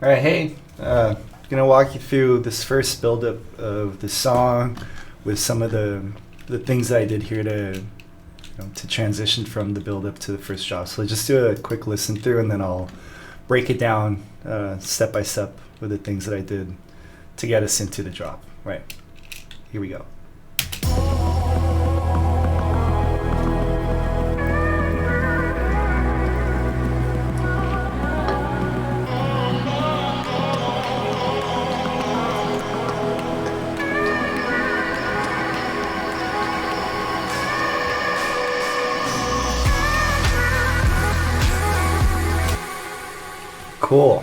All right, hey, gonna walk you through this first buildup of the song with some of the things that I did here to transition from the buildup to the first drop. So just do a quick listen through, and then I'll break it down step by step with the things that I did to get us into the drop. Right, here we go. Cool.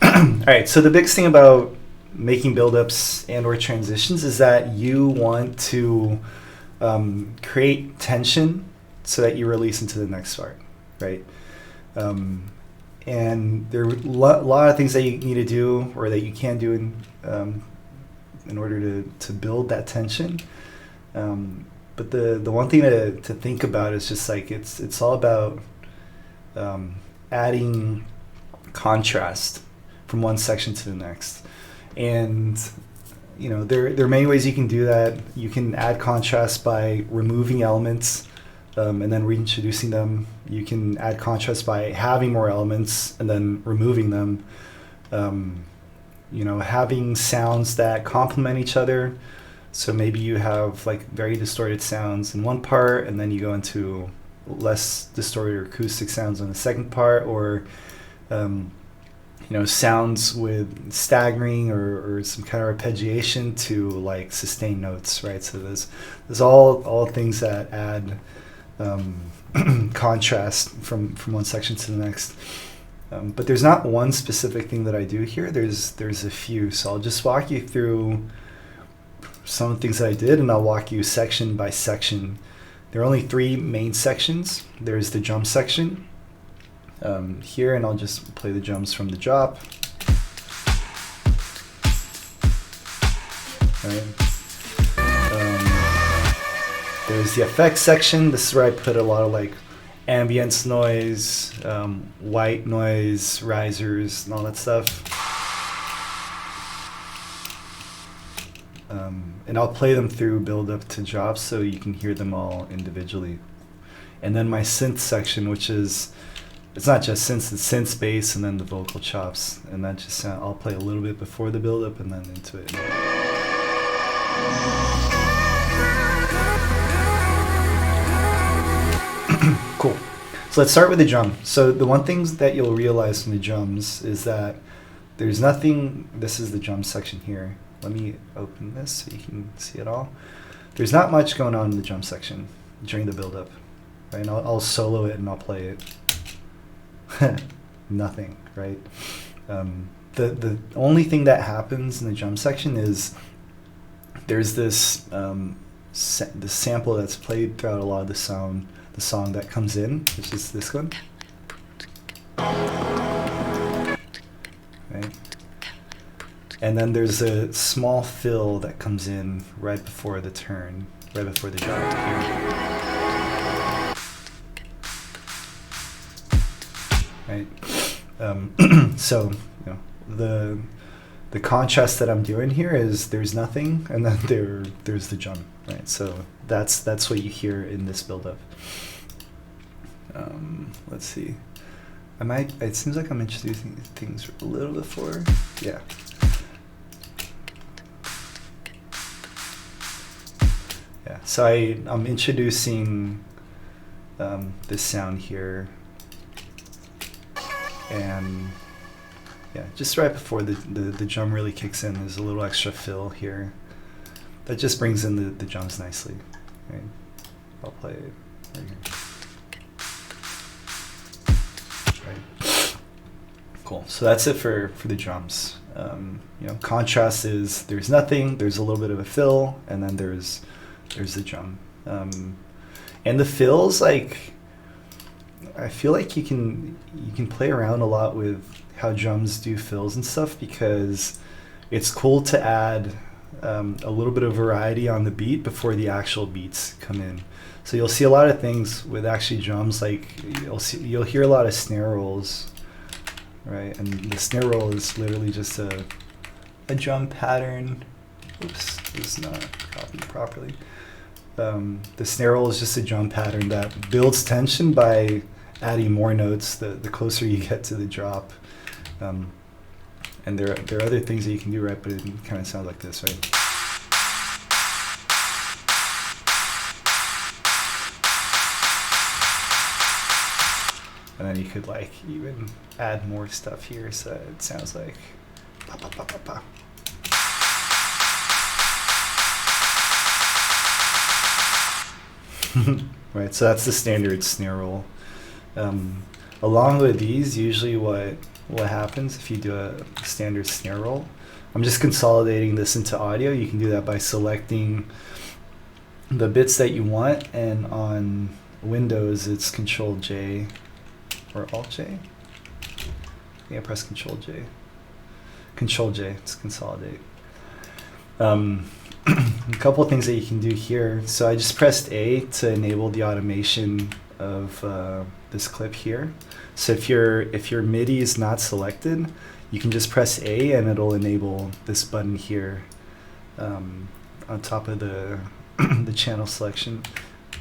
All right, so the biggest thing about making buildups and or transitions is that you want to create tension so that you release into the next part, right? And there are a lot of things that you need to do or that you can do in order to build that tension. But the one thing to think about is just like it's all about adding contrast from one section to the next. And there are many ways you can do that. You can add contrast by removing elements and then reintroducing them. You can add contrast by having more elements and then removing them. Having sounds that complement each other. So maybe you have like very distorted sounds in one part, and then you go into less distorted or acoustic sounds on the second part, or sounds with staggering or some kind of arpeggiation to like sustain notes, right? So there's all things that add contrast from one section to the next. But there's not one specific thing that I do here. There's a few. So I'll just walk you through some of the things that I did, and I'll walk you section by section. There are only three main sections. There's the drum section here, and I'll just play the drums from the drop. Right. There's the effects section. This is where I put a lot of like ambience noise, white noise, risers, and all that stuff. And I'll play them through build up to drops so you can hear them all individually. And then my synth section, which is, it's not just synths, it's synth bass and then the vocal chops. And that just I'll play a little bit before the build up and then into it. Cool. So let's start with the drum. So the one thing that you'll realize from the drums is that there's nothing, this is the drum section here. Let me open this so you can see it all. There's not much going on in the drum section during the build-up. Right? And I'll solo it and I'll play it. Nothing, right? The only thing that happens in the drum section is there's this this sample that's played throughout a lot of the song that comes in, which is this one. Right? And then there's a small fill that comes in right before the turn, right before the drop here. Right. So the contrast that I'm doing here is there's nothing, and then there's the drum. Right. So that's what you hear in this buildup. Let's see. It seems like I'm introducing things a little before. Yeah. Yeah, so I'm introducing this sound here, and yeah, just right before the drum really kicks in, there's a little extra fill here that just brings in the drums nicely. Right? I'll play it right here. Right. Cool. So that's it for the drums. Contrast is there's nothing, there's a little bit of a fill, and then there's the drum. And the fills, like, I feel like you can play around a lot with how drums do fills and stuff, because it's cool to add a little bit of variety on the beat before the actual beats come in. So you'll see a lot of things with actually drums, like you'll hear a lot of snare rolls right? And the snare roll is literally just a drum pattern. Oops, it's not copied properly. The snare roll is just a drum pattern that builds tension by adding more notes the closer you get to the drop. And there are other things that you can do, right? But it kind of sounds like this, right? And then you could like even add more stuff here so that it sounds like pa, pa, pa, pa, pa. Right, so that's the standard snare roll. Along with these, usually what happens if you do a standard snare roll, I'm just consolidating this into audio. You can do that by selecting the bits that you want, and on Windows it's Control J or Alt J. Yeah, press Control J. Control J to consolidate. A couple of things that you can do here. So I just pressed A to enable the automation of this clip here. So if your MIDI is not selected, you can just press A and it'll enable this button here on top of the the channel selection.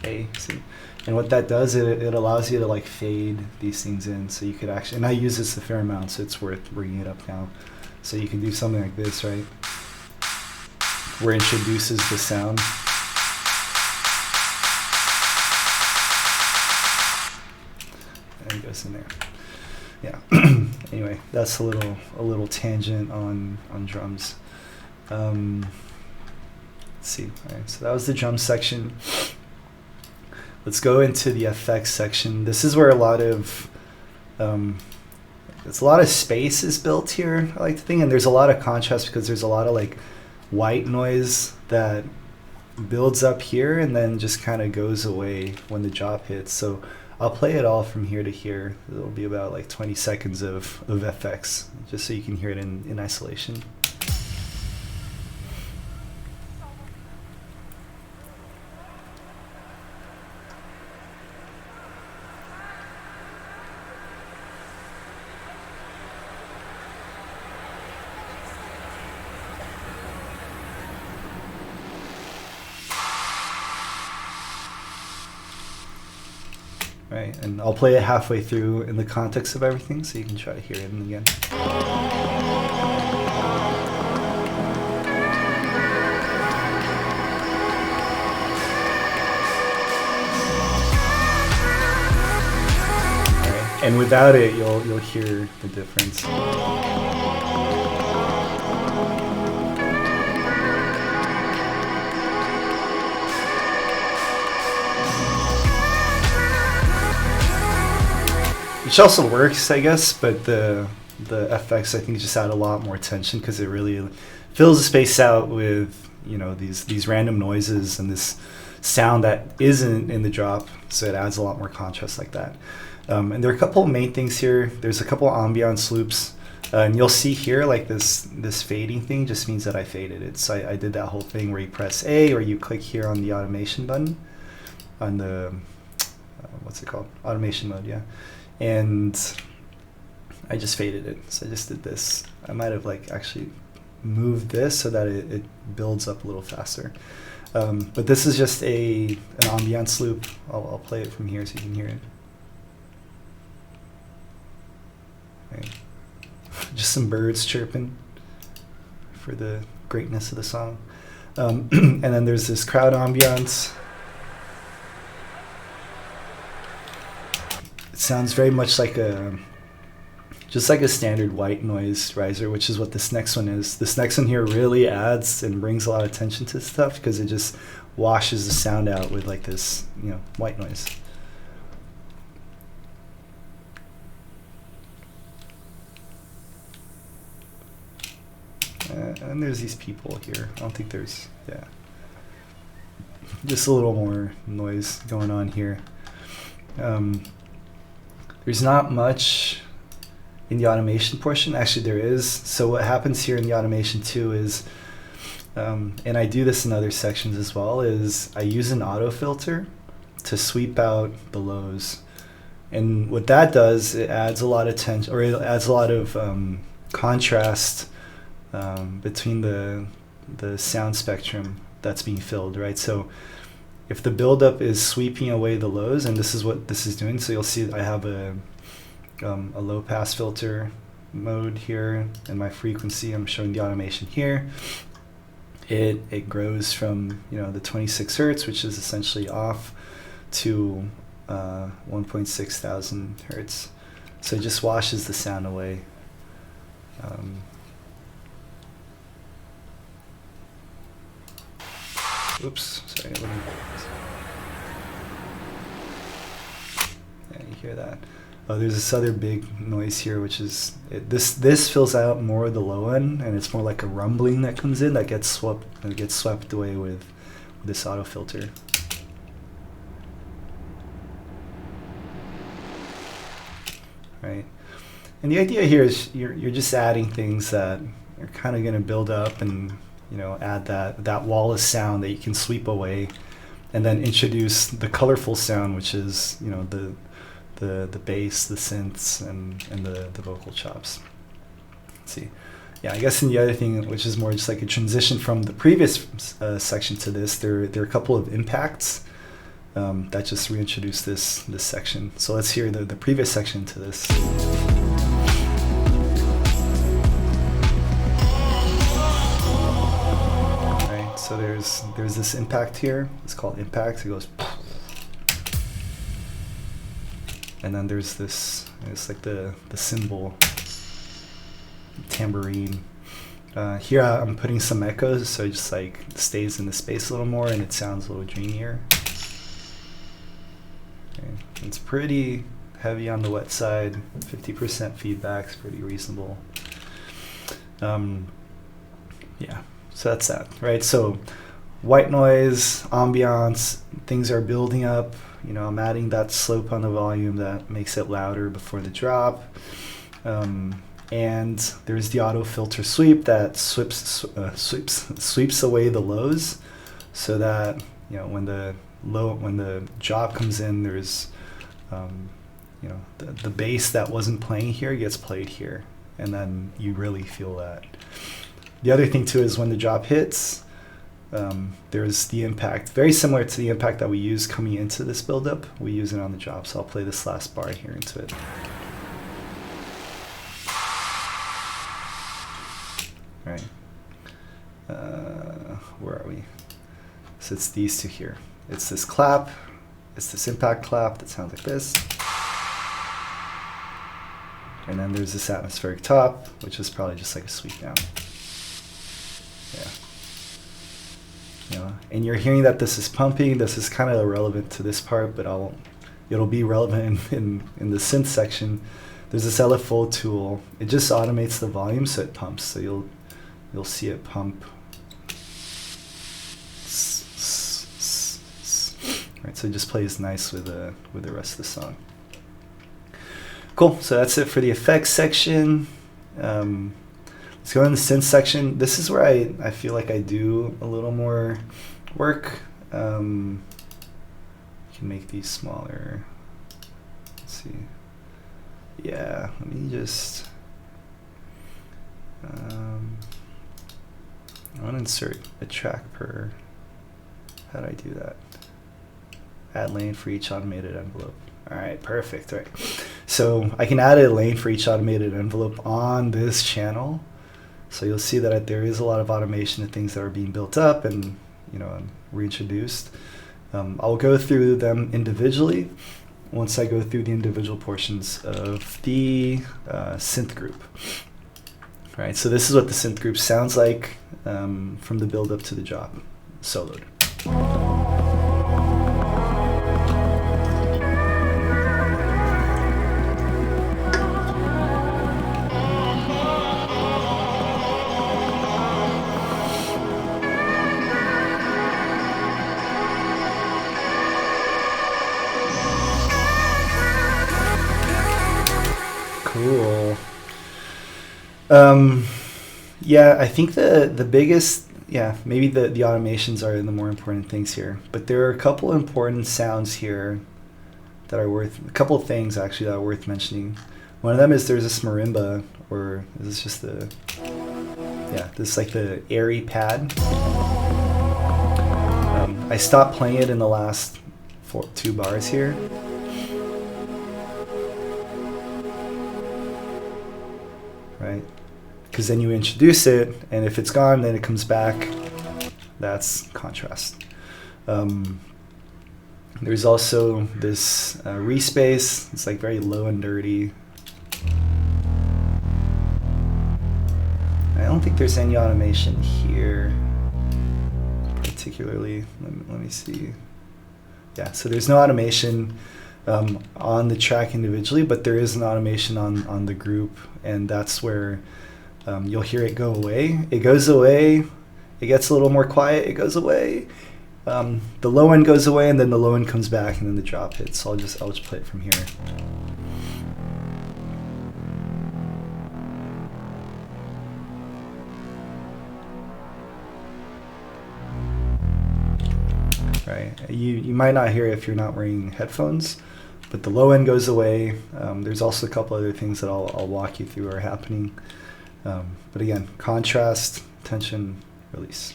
A, see? And what that does, it allows you to like fade these things in, so you could actually, and I use this a fair amount, so it's worth bringing it up now. So you can do something like this, right? Where it introduces the sound. And it goes in there. Yeah. Anyway, that's a little tangent on drums. Let's see. All right, so that was the drum section. Let's go into the effects section. This is where a lot of it's a lot of space is built here, I like to think, and there's a lot of contrast because there's a lot of like white noise that builds up here and then just kind of goes away when the drop hits. So I'll play it all from here to here. It'll be about like 20 seconds of FX, just so you can hear it in isolation. Right, and I'll play it halfway through in the context of everything, so you can try to hear it again. Right. And without it, you'll hear the difference. Which also works, I guess, but the FX I think just add a lot more tension because it really fills the space out with, you know, these random noises and this sound that isn't in the drop, so it adds a lot more contrast like that. And there are a couple of main things here. There's a couple of ambiance loops, and you'll see here like this fading thing just means that I faded it. So I did that whole thing where you press A or you click here on the automation button on the what's it called? Automation mode, yeah. And I just faded it. So I just did this. I might have like actually moved this so that it builds up a little faster. But this is just an ambiance loop. I'll play it from here so you can hear it. Right. Just some birds chirping for the greatness of the song. And then there's this crowd ambiance. Sounds very much like just like a standard white noise riser, which is what this next one is. This next one here really adds and brings a lot of attention to stuff because it just washes the sound out with like this, you know, white noise. And there's these people here. I don't think there's, yeah. Just a little more noise going on here. There's not much in the automation portion. Actually, there is. So what happens here in the automation too is, and I do this in other sections as well, is I use an auto filter to sweep out the lows. And what that does, it adds a lot of tension, or it adds a lot of contrast between the sound spectrum that's being filled, right? So if the buildup is sweeping away the lows, and this is what this is doing, so you'll see I have a low pass filter mode here, and my frequency, I'm showing the automation here. It grows from, you know, the 26 hertz, which is essentially off, to 1.6 thousand hertz. So it just washes the sound away. Oops, sorry. Yeah, you hear that? Oh, there's this other big noise here, which is this fills out more of the low end, and it's more like a rumbling that comes in that gets swept away with this auto filter. Right, and the idea here is you're just adding things that are kind of going to build up and, you know, add that wall of sound that you can sweep away, and then introduce the colorful sound, which is, you know, the bass, the synths, and the vocal chops. Let's see. Yeah, I guess in the other thing, which is more just like a transition from the previous section to this, there are a couple of impacts that just reintroduce this section. So let's hear the previous section to this. Right, so there's this impact here. It's called impact. It goes. And then there's this, it's like the cymbal tambourine. Here I'm putting some echoes, so it just like stays in the space a little more and it sounds a little dreamier. Okay. It's pretty heavy on the wet side. 50% feedback's pretty reasonable. Yeah, so that's that, right? So white noise, ambiance, things are building up. You know, I'm adding that slope on the volume that makes it louder before the drop. And there's the auto filter sweep that sweeps away the lows, so that, you know, when the drop comes in, there's you know, the bass that wasn't playing here gets played here, and then you really feel that. The other thing too is when the drop hits, there's the impact, very similar to the impact that we use coming into this buildup. We use it on the drop, so I'll play this last bar here into it. All right, where are we? So it's these two here. It's this clap, it's this impact clap that sounds like this. And then there's this atmospheric top, which is probably just like a sweep down. Yeah. You know, and you're hearing that this is pumping. This is kind of irrelevant to this part, but it'll be relevant in the synth section. There's this LFO tool. It just automates the volume so it pumps. So you'll see it pump. Right, so it just plays nice with the rest of the song. Cool. So that's it for the effects section. Let's go in the synth section. This is where I feel like I do a little more work. You can make these smaller. Let's see. Yeah, let me just. I want to insert a track per. How do I do that? Add lane for each automated envelope. All right, perfect. All right. So I can add a lane for each automated envelope on this channel. So you'll see that there is a lot of automation and things that are being built up and, you know, reintroduced. I'll go through them individually once I go through the individual portions of the synth group. All right, so this is what the synth group sounds like from the build up to the drop, soloed. Cool. Yeah, I think the biggest, yeah, maybe the automations are the more important things here, but there are a couple important sounds here that are worth, a couple of things actually that are worth mentioning. One of them is there's this marimba, or is this just the, yeah, this is like the airy pad. I stopped playing it in the last 2 bars here. Right? Because then you introduce it, and if it's gone, then it comes back. That's contrast. There's also this respace. It's like very low and dirty. I don't think there's any automation here, particularly. Let me see. Yeah, so there's no automation on the track individually, but there is an automation on the group, and that's where you'll hear it go away. It goes away, it gets a little more quiet, it goes away. The low end goes away, and then the low end comes back, and then the drop hits. So I'll just play it from here. Right. You might not hear it if you're not wearing headphones, but the low end goes away. There's also a couple other things that I'll walk you through are happening. But again, contrast, tension, release.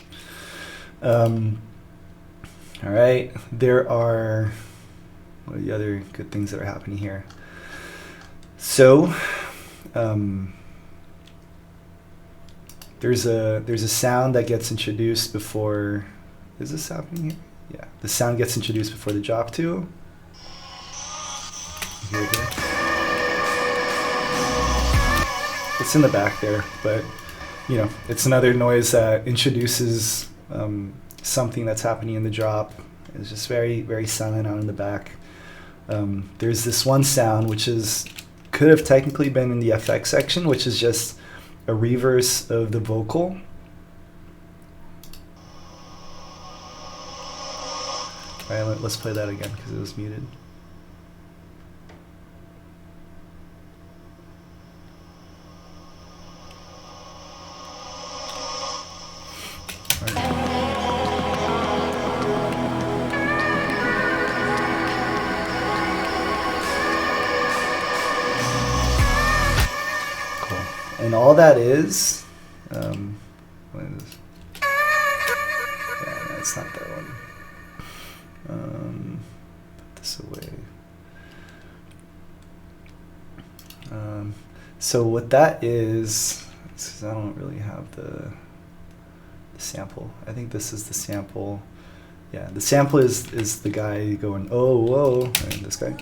All right, there are, what are the other good things that are happening here? So there's a sound that gets introduced before. Is this happening here? Yeah, the sound gets introduced before the drop too. Here we go. It's in the back there, but you know, it's another noise that introduces something that's happening in the drop. It's just very, very silent out in the back. There's this one sound which could have technically been in the FX section, which is just a reverse of the vocal. All right, let's play that again because it was muted. And all that is, what is this? Yeah, that's not that one. Put this away. So what that is I don't really have the sample. I think this is the sample. Yeah, the sample is the guy going, oh, whoa, and this guy.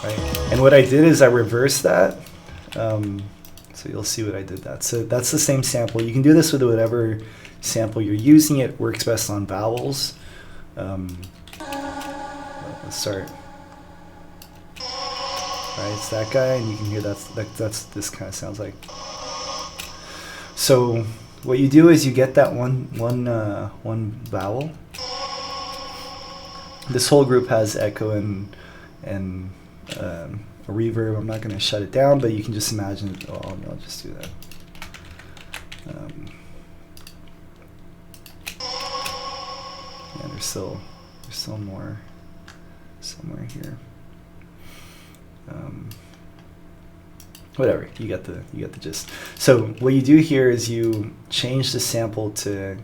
Right. And what I did is I reversed that. So you'll see what I did that. So that's the same sample. You can do this with whatever sample you're using. It works best on vowels. Let's start. Right, it's that guy, and you can hear that's this kind of sounds like. So what you do is you get that one vowel. This whole group has echo and a reverb. I'm not going to shut it down, but you can just imagine. Oh, no, I'll just do that. Yeah, there's still more somewhere here. Whatever, you get the gist. So what you do here is you change the sample to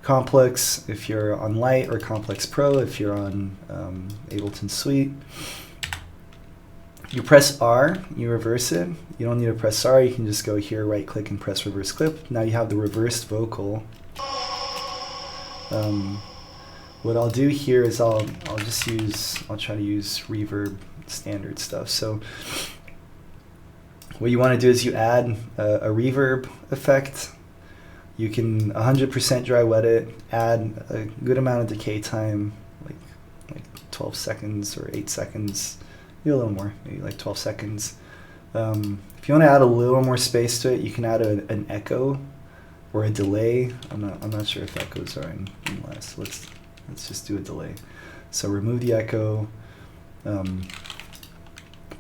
complex if you're on light, or complex pro if you're on Ableton Suite. You press R, you reverse it. You don't need to press R, you can just go here, right click and press reverse clip. Now you have the reversed vocal. What I'll do here is I'll try to use reverb standard stuff. So what you want to do is you add a reverb effect. You can 100% dry wet it, add a good amount of decay time, like 12 seconds or 8 seconds, maybe a little more, maybe like 12 seconds. If you want to add a little more space to it, you can add an echo or a delay. I'm not sure if echoes are in less. Let's just do a delay. So remove the echo,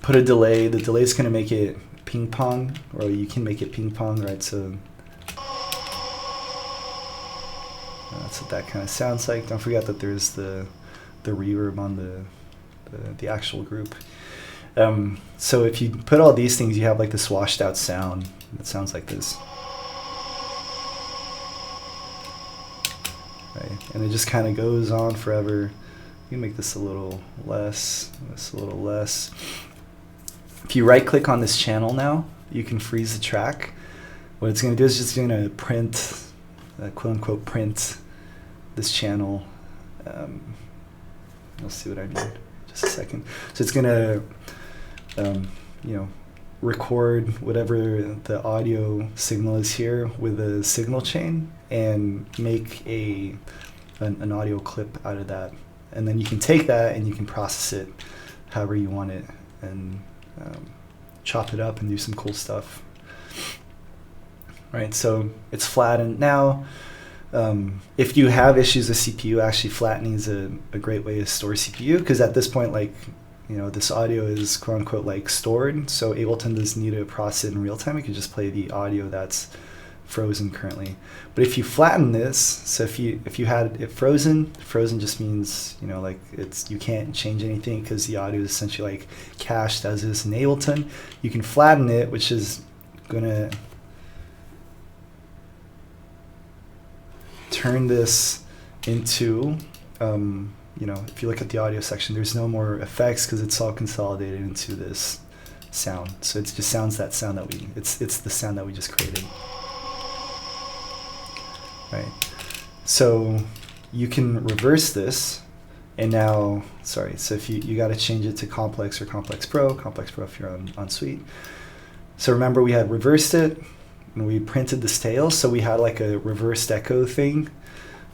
put a delay. The delay is going to make it ping pong, or you can make it ping pong, right? So that's what that kind of sounds like. Don't forget that there's the reverb on the actual group. So if you put all these things, you have like this washed out sound that sounds like this. Right? And it just kind of goes on forever. You can make this a little less, this a little less. If you right click on this channel now, you can freeze the track. What it's going to do is just going to print, quote unquote, print this channel. You'll see what I mean in just a second. So it's going to, you know, record whatever the audio signal is here with a signal chain and make an audio clip out of that. And then you can take that and you can process it however you want it and chop it up and do some cool stuff. Right, so it's flattened now. If you have issues with CPU, actually flattening is a great way to store CPU, because at this point, like, you know, this audio is quote unquote like stored, so Ableton doesn't need to process it in real time. It can just play the audio that's frozen currently. But if you flatten this, so if you had it frozen just means, you know, like you can't change anything because the audio is essentially like cached as is in Ableton. You can flatten it, which is gonna turn this into, you know, if you look at the audio section, there's no more effects because it's all consolidated into this sound. So it just sounds that sound that it's the sound that we just created. Right. So you can reverse this, and now, sorry, so if you got to change it to Complex or Complex Pro if you're on Suite. So remember, we had reversed it, and we printed this tail, so we had like a reversed echo thing.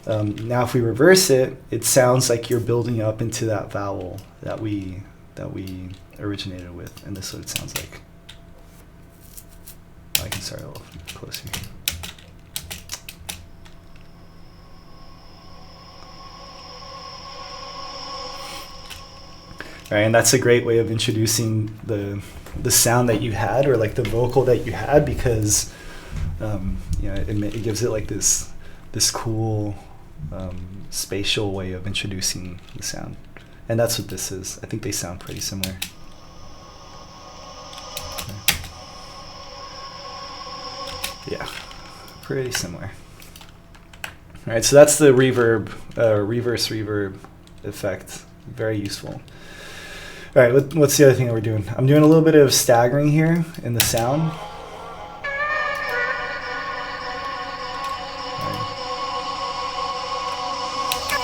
Now if we reverse it, it sounds like you're building up into that vowel that we originated with, and this is what it sounds like. I can start a little closer. All right, and that's a great way of introducing the sound that you had, or like the vocal that you had, because you know, it gives it like this cool spatial way of introducing the sound, and that's what this is. I think they sound pretty similar. Okay. Yeah, pretty similar. All right, so that's the reverb, reverse reverb effect. Very useful. All right, what's the other thing that we're doing? I'm doing a little bit of staggering here in the sound.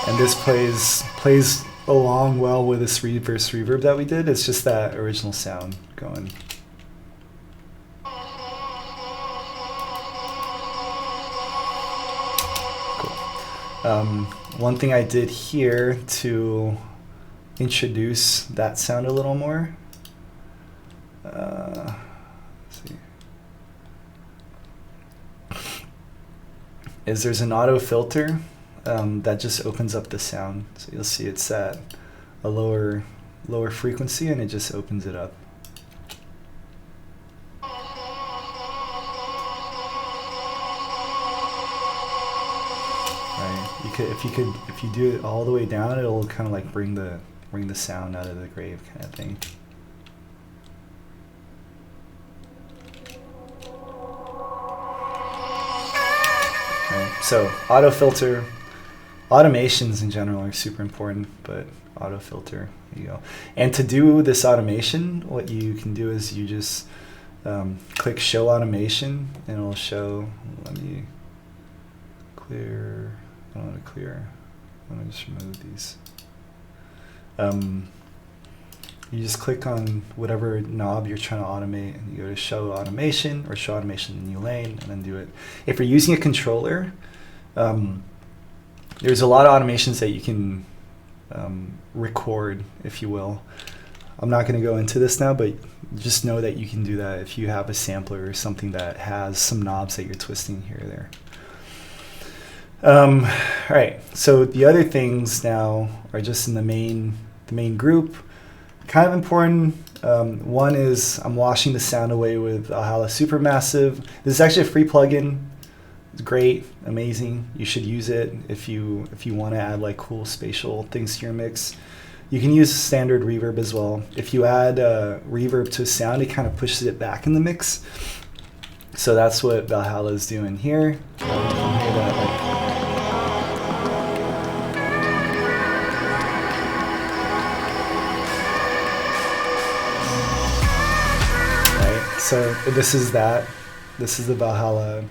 And this plays along well with this reverse reverb that we did. It's just that original sound going. Cool. One thing I did here to introduce that sound a little more. Let's see. Is there's an auto filter that just opens up the sound. So you'll see it's at a lower frequency, and it just opens it up. Right. If you do it all the way down, it'll kind of like bring the sound out of the grave kind of thing. Right. So auto filter, automations in general are super important, but auto filter, there you go. And to do this automation, what you can do is you just click show automation, and it'll show. Let me clear. I don't want to clear. Let me just remove these. You just click on whatever knob you're trying to automate, and you go to show automation, or show automation in new lane, and then do it. If you're using a controller, there's a lot of automations that you can record, if you will. I'm not going to go into this now, but just know that you can do that if you have a sampler or something that has some knobs that you're twisting here or there. All right, so the other things now are just in the main group. Kind of important. One is I'm washing the sound away with Ahala Supermassive. This is actually a free plugin It's great, amazing. You should use it if you want to add like cool spatial things to your mix. You can use standard reverb as well. If you add reverb to a sound, it kind of pushes it back in the mix. So that's what Valhalla is doing here. You can hear that, right? So this is that. This is the Valhalla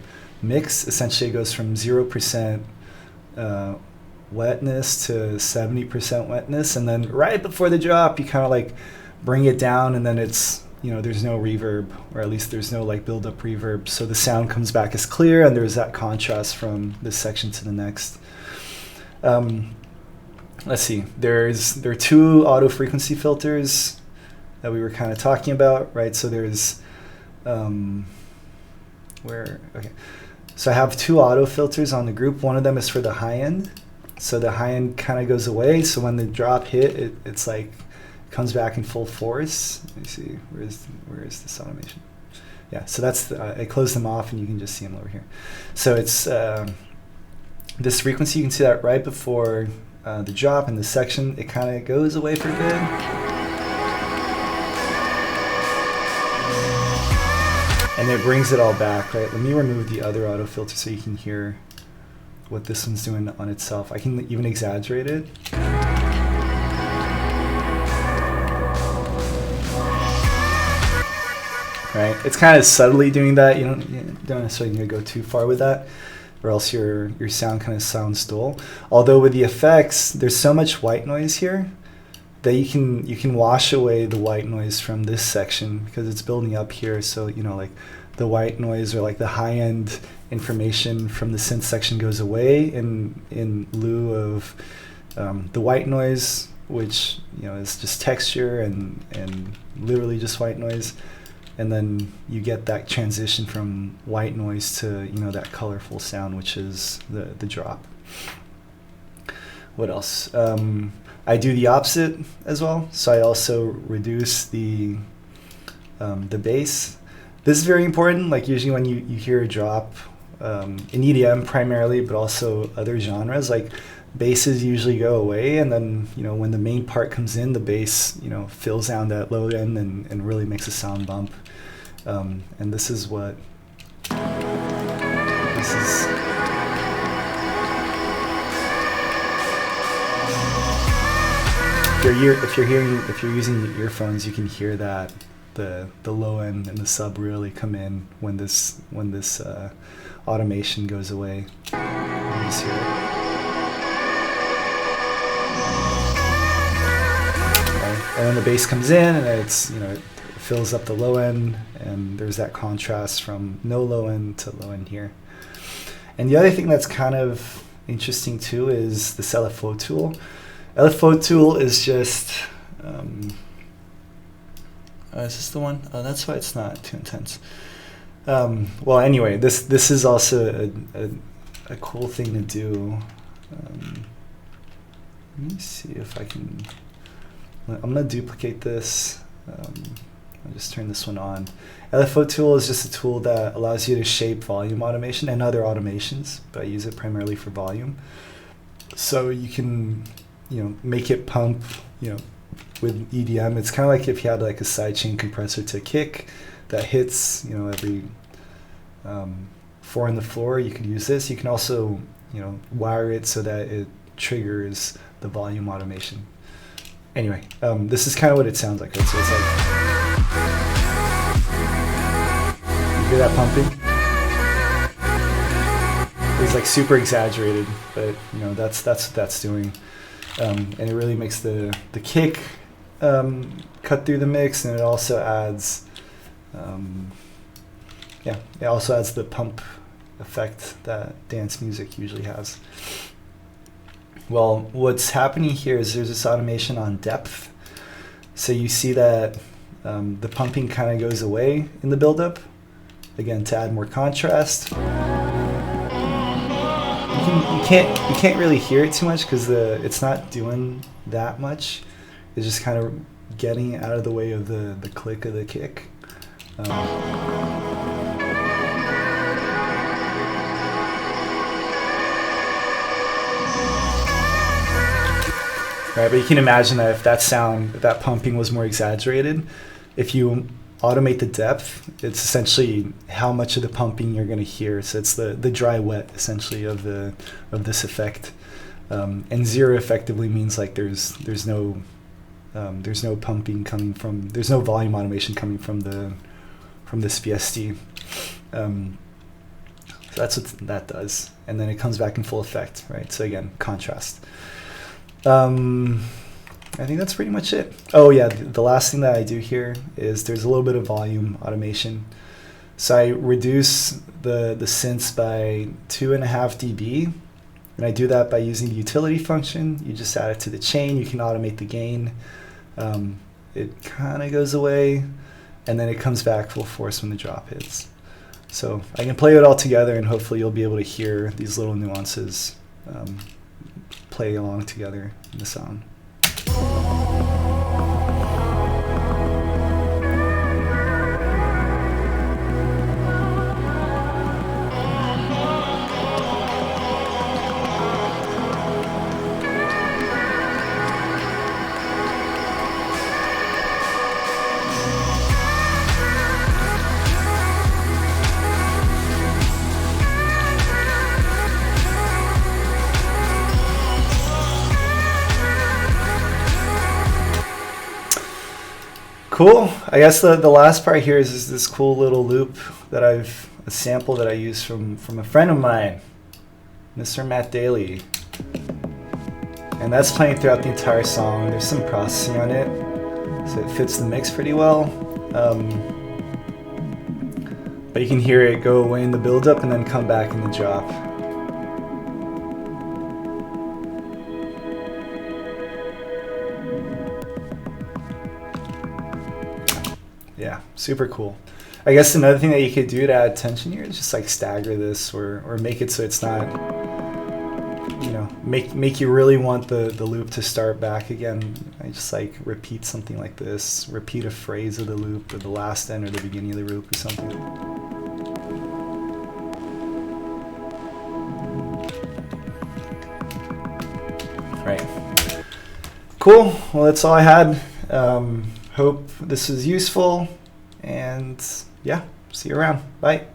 mix. Essentially, it goes from 0% wetness to 70% wetness, and then right before the drop, you kind of like bring it down, and then it's, you know, there's no reverb, or at least there's no like build-up reverb, so the sound comes back as clear, and there's that contrast from this section to the next. Let's see. There are two auto frequency filters that we were kind of talking about, right? So there's okay. So I have two auto filters on the group. One of them is for the high end. So the high end kind of goes away. So when the drop hit, it's like comes back in full force. Let me see, where is this automation? Yeah, so that's I closed them off, and you can just see them over here. So it's this frequency. You can see that right before the drop in the section, it kind of goes away for good. And it brings it all back, right? Let me remove the other auto filter so you can hear what this one's doing on itself. I can even exaggerate it. Right? It's kind of subtly doing that. You don't necessarily need to go too far with that, or else your sound kind of sounds dull. Although with the effects, there's so much white noise here that you can wash away the white noise from this section because it's building up here. So, you know, like the white noise or like the high end information from the synth section goes away in lieu of the white noise, which, you know, is just texture and literally just white noise. And then you get that transition from white noise to, you know, that colorful sound, which is the drop. What else? I do the opposite as well. So I also reduce the bass. This is very important. Like usually when you hear a drop in EDM primarily, but also other genres, like basses usually go away, and then, you know, when the main part comes in, the bass, you know, fills down that low end and really makes a sound bump. And this is what this is. If you're using earphones, you can hear that the low end and the sub really come in when this automation goes away. You just hear it. Okay. And then the bass comes in, and it's, you know, it fills up the low end, and there's that contrast from no low end to low end here. And the other thing that's kind of interesting too is the LFO tool. LFO tool is just, is this the one? Oh, that's why it's not too intense. Well, anyway, this is also a cool thing to do. Let me see if I can, I'm going to duplicate this. I'll just turn this one on. LFO tool is just a tool that allows you to shape volume automation and other automations, but I use it primarily for volume. So you can, you know, make it pump, you know, with EDM. It's kind of like if you had like a sidechain compressor to kick that hits, you know, every 4 on the floor. You could use this. You can also, you know, wire it so that it triggers the volume automation. Anyway, this is kind of what it sounds like. Right? So it's like, you hear that pumping? It's like super exaggerated, but, you know, that's what that's doing. And it really makes the kick cut through the mix, and it also adds, it also adds the pump effect that dance music usually has. Well, what's happening here is there's this automation on depth. So you see that the pumping kind of goes away in the buildup, again, to add more contrast. You can't really hear it too much because it's not doing that much. It's just kind of getting out of the way of the click of the kick. right? But you can imagine that if that sound, if that pumping was more exaggerated, if you automate the depth, it's essentially how much of the pumping you're going to hear. So it's the dry wet essentially of this effect. And zero effectively means like there's no pumping coming from, there's no volume automation coming from this VST. So that's what that does, and then it comes back in full effect, right? So again, contrast. I think that's pretty much it. Oh yeah, the last thing that I do here is there's a little bit of volume automation. So I reduce the synths by 2.5 dB, and I do that by using the utility function. You just add it to the chain. You can automate the gain. It kind of goes away, and then it comes back full force when the drop hits. So I can play it all together, and hopefully you'll be able to hear these little nuances play along together in the sound. Cool. I guess the last part here is this cool little loop that a sample that I use from a friend of mine, Mr. Matt Daly. And that's playing throughout the entire song. There's some processing on it, so it fits the mix pretty well. But you can hear it go away in the build-up and then come back in the drop. Yeah, super cool. I guess another thing that you could do to add tension here is just like stagger this or make it so it's not, you know, make you really want the loop to start back again. I just like repeat something like this, repeat a phrase of the loop or the last end or the beginning of the loop or something. Right. Cool. Well, that's all I had. Hope this was useful, and yeah, see you around. Bye.